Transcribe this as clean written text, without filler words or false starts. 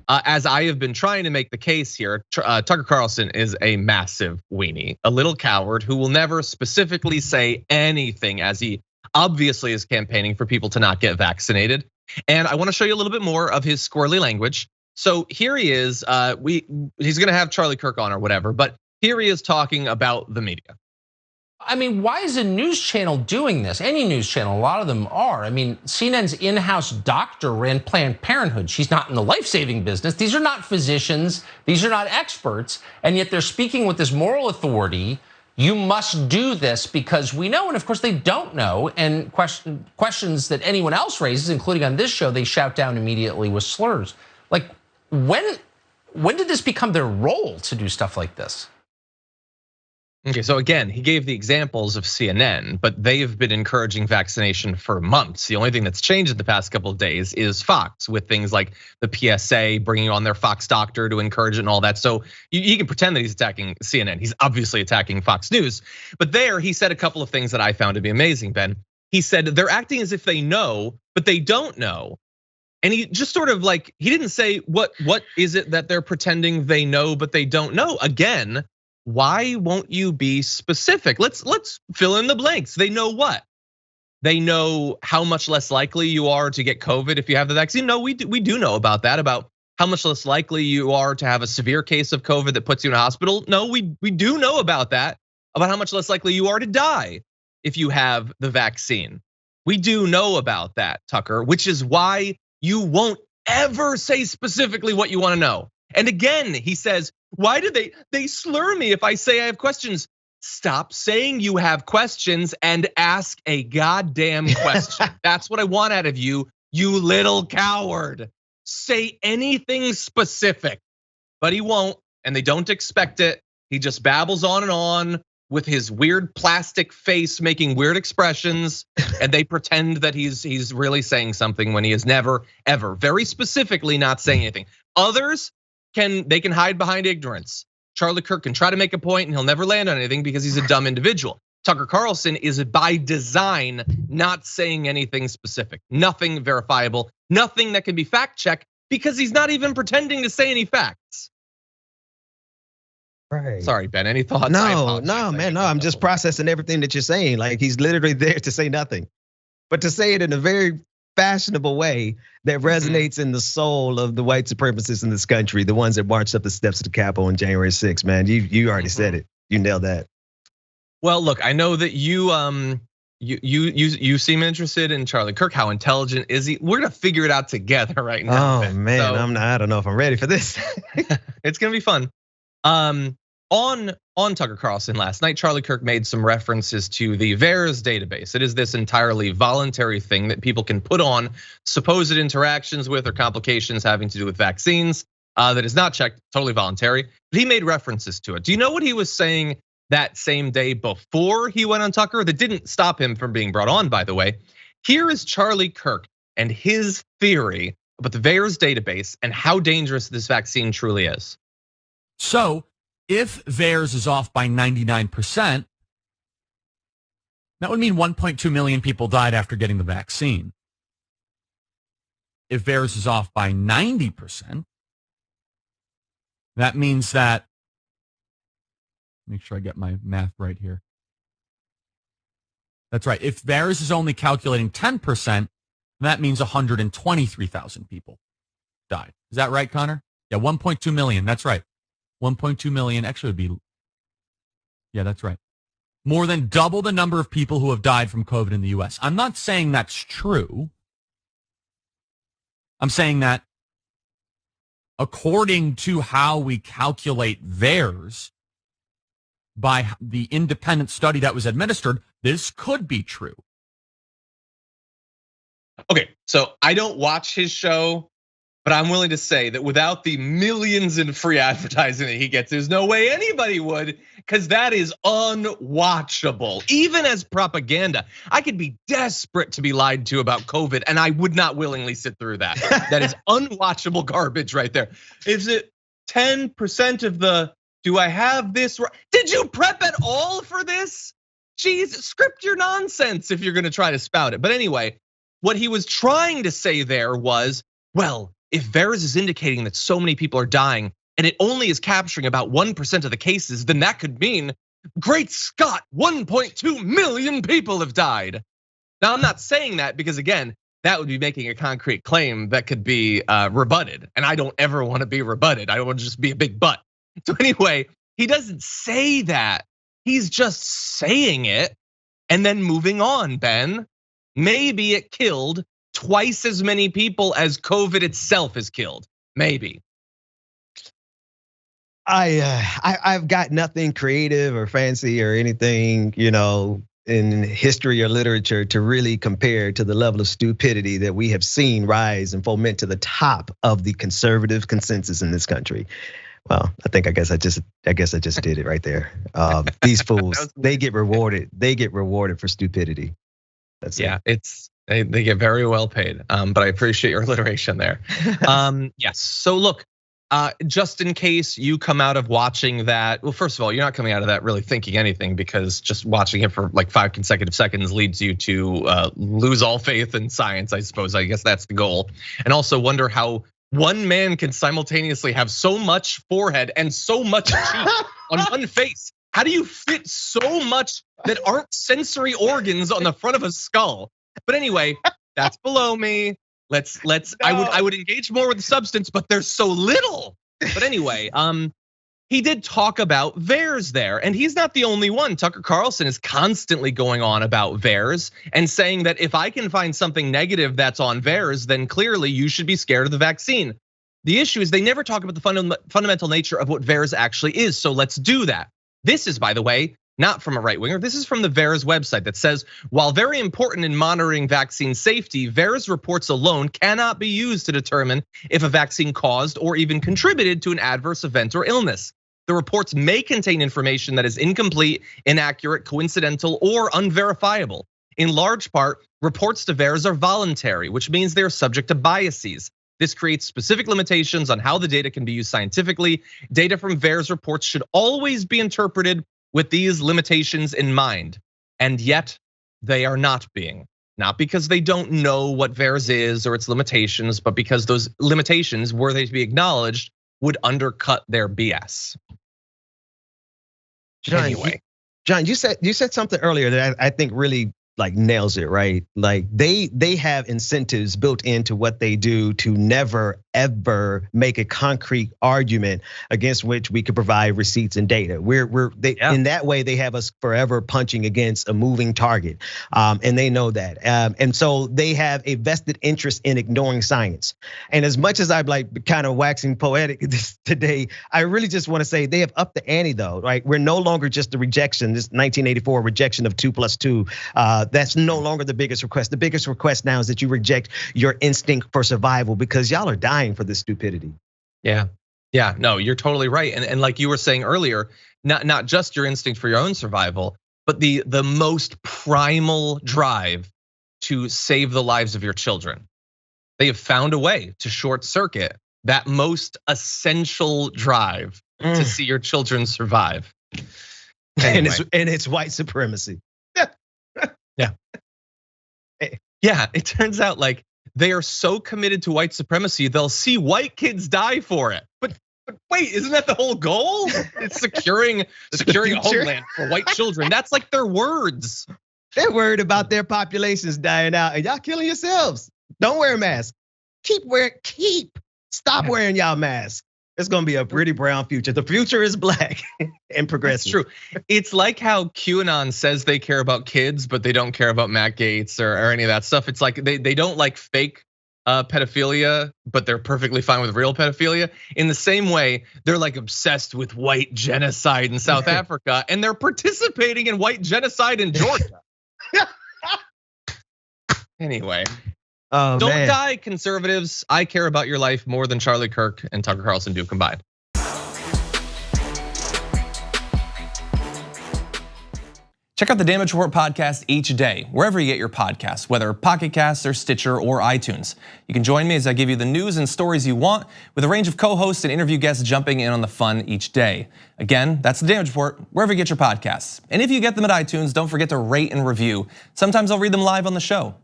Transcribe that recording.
as I have been trying to make the case here, Tucker Carlson is a massive weenie, a little coward who will never specifically say anything, as he obviously is campaigning for people to not get vaccinated. And I want to show you a little bit more of his squirrely language. So here he is, he's gonna have Charlie Kirk on or whatever, but here he is talking about the media. I mean, why is a news channel doing this? Any news channel, a lot of them are. I mean, CNN's in-house doctor ran Planned Parenthood. She's not in the life-saving business. These are not physicians. These are not experts. And yet they're speaking with this moral authority. You must do this because we know, and of course they don't know. And questions that anyone else raises, including on this show, they shout down immediately with slurs. Like, when did this become their role to do stuff like this? Okay, so again, he gave the examples of CNN, but they've been encouraging vaccination for months. The only thing that's changed in the past couple of days is Fox, with things like the PSA bringing on their Fox doctor to encourage it and all that. So he can pretend that he's attacking CNN. He's obviously attacking Fox News. But there, he said a couple of things that I found to be amazing, Ben. He said they're acting as if they know, but they don't know. And he just sort of like, he didn't say what is it that they're pretending they know, but they don't know. Again, why won't you be specific? Let's fill in the blanks. They know what? They know how much less likely you are to get COVID if you have the vaccine. No, we do know about that, about how much less likely you are to have a severe case of COVID that puts you in a hospital. No, we do know about that, about how much less likely you are to die if you have the vaccine. We do know about that, Tucker, which is why you won't ever say specifically what you want to know. And again, he says, why do they slur me if I say I have questions? Stop saying you have questions and ask a goddamn question. That's what I want out of you, you little coward. Say anything specific, but he won't, and they don't expect it. He just babbles on and on with his weird plastic face making weird expressions, and they pretend that he's really saying something when he is never, ever, very specifically not saying anything. Others can hide behind ignorance. Charlie Kirk can try to make a point and he'll never land on anything because he's a dumb individual. Tucker Carlson is by design not saying anything specific, nothing verifiable, nothing that can be fact checked because he's not even pretending to say any facts. Right. Sorry, Ben, any thoughts? No, man, I'm just processing everything that you're saying. Like he's literally there to say nothing, but to say it in a very fashionable way that resonates in the soul of the white supremacists in this country, the ones that marched up the steps of the Capitol on January 6th, man. You already said it. You nailed that. Well, look, I know that you seem interested in Charlie Kirk. How intelligent is he? We're gonna figure it out together right now. Oh man, so, I don't know if I'm ready for this. It's gonna be fun. On Tucker Carlson last night, Charlie Kirk made some references to the VAERS database. It is this entirely voluntary thing that people can put on supposed interactions with or complications having to do with vaccines that is not checked, totally voluntary. But he made references to it. Do you know what he was saying that same day before he went on Tucker? That didn't stop him from being brought on, by the way. Here is Charlie Kirk and his theory about the VAERS database and how dangerous this vaccine truly is. So, if VAERS is off by 99%, that would mean 1.2 million people died after getting the vaccine. If VAERS is off by 90%, that means that, make sure I get my math right here. That's right. If VAERS is only calculating 10%, that means 123,000 people died. Is that right, Connor? Yeah, 1.2 million. That's right. 1.2 million, actually would be, yeah, that's right. More than double the number of people who have died from COVID in the US. I'm not saying that's true. I'm saying that according to how we calculate VAERS by the independent study that was administered, this could be true. Okay, so I don't watch his show, but I'm willing to say that without the millions in free advertising that he gets, there's no way anybody would, because that is unwatchable. Even as propaganda, I could be desperate to be lied to about COVID, and I would not willingly sit through that. That is unwatchable garbage right there. Is it 10% of the, do I have this right? Did you prep at all for this? Jeez, script your nonsense if you're gonna try to spout it. But anyway, what he was trying to say there was, well, if VAERS is indicating that so many people are dying and it only is capturing about 1% of the cases, then that could mean, great Scott, 1.2 million people have died. Now, I'm not saying that because, again, that would be making a concrete claim that could be rebutted. And I don't ever want to be rebutted. I want to just be a big butt. So anyway, he doesn't say that. He's just saying it and then moving on, Ben. Maybe it killed twice as many people as COVID itself has killed. Maybe. I've got nothing creative or fancy or anything, in history or literature to really compare to the level of stupidity that we have seen rise and foment to the top of the conservative consensus in this country. Well, I guess I just did it right there. These fools, they get rewarded. They get rewarded for stupidity. That's it. They get very well paid. But I appreciate your alliteration there. Yes. So look, just in case you come out of watching that, well, first of all, you're not coming out of that really thinking anything, because just watching it for like 5 consecutive seconds leads you to lose all faith in science, I suppose. I guess that's the goal. And also wonder how one man can simultaneously have so much forehead and so much cheek on one face. How do you fit so much that aren't sensory organs on the front of a skull? But anyway, that's below me. Let's. No. I would engage more with the substance, but there's so little. But anyway, he did talk about VAERS there, and he's not the only one. Tucker Carlson is constantly going on about VAERS and saying that if I can find something negative that's on VAERS, then clearly you should be scared of the vaccine. The issue is they never talk about the fundamental nature of what VAERS actually is. So let's do that. This is, by the way, not from a right winger. This is from the VAERS website that says, while very important in monitoring vaccine safety, VAERS reports alone cannot be used to determine if a vaccine caused or even contributed to an adverse event or illness. The reports may contain information that is incomplete, inaccurate, coincidental, or unverifiable. In large part, reports to VAERS are voluntary, which means they are subject to biases. This creates specific limitations on how the data can be used scientifically. Data from VAERS reports should always be interpreted with these limitations in mind, and yet they are not being. Not because they don't know what VAERS is or its limitations, but because those limitations, were they to be acknowledged, would undercut their BS. John, you said something earlier that I think really like nails it, right? Like they have incentives built into what they do to never ever make a concrete argument against which we could provide receipts and data. In that way they have us forever punching against a moving target, and they know that. And so they have a vested interest in ignoring science. And as much as I'm like kind of waxing poetic today, I really just want to say they have upped the ante though, right? We're no longer just a rejection, this 1984 rejection of 2 + 2. That's no longer the biggest request. The biggest request now is that you reject your instinct for survival, because y'all are dying for this stupidity. Yeah, no, you're totally right. And like you were saying earlier, not just your instinct for your own survival, but the most primal drive to save the lives of your children. They have found a way to short circuit that most essential drive to see your children survive. Anyway. And it's white supremacy. Yeah, it turns out like they are so committed to white supremacy, they'll see white kids die for it. But wait, isn't that the whole goal? It's securing a homeland for white children. That's like their words. They're worried about their populations dying out, and y'all killing yourselves. Don't wear a mask. Stop wearing y'all masks. It's gonna be a pretty brown future. The future is black and progressive. That's true. It's like how QAnon says they care about kids, but they don't care about Matt Gaetz or any of that stuff. It's like they don't like fake pedophilia, but they're perfectly fine with real pedophilia. In the same way, they're like obsessed with white genocide in South Africa, and they're participating in white genocide in Georgia. Anyway. Don't die, conservatives. I care about your life more than Charlie Kirk and Tucker Carlson do combined. Check out the Damage Report podcast each day, wherever you get your podcasts, whether Pocket Casts or Stitcher or iTunes. You can join me as I give you the news and stories you want, with a range of co-hosts and interview guests jumping in on the fun each day. Again, that's the Damage Report, wherever you get your podcasts. And if you get them at iTunes, don't forget to rate and review. Sometimes I'll read them live on the show.